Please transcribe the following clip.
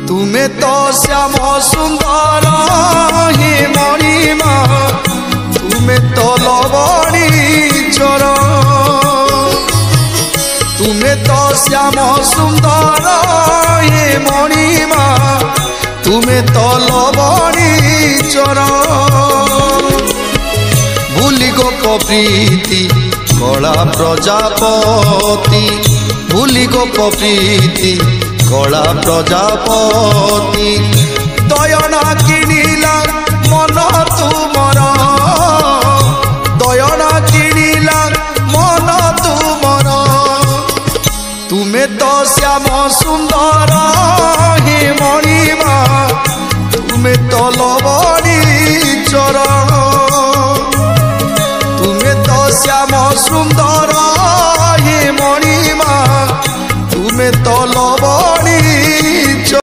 तुम्हें तो श्याम सुंदर हे मणिमा तुम्हें तो लवणी चर तुम्हें तो श्याम सुंदर हे मणिमा तुम्हें तो लवणी चर भूली गोप प्रीति कला प्रजापति भूली गोप प्रीति कला प्रजापति दयना किनिला मन तुमर दयना किनिला मन तुमर तुम्हें तो श्याम सुंदर हे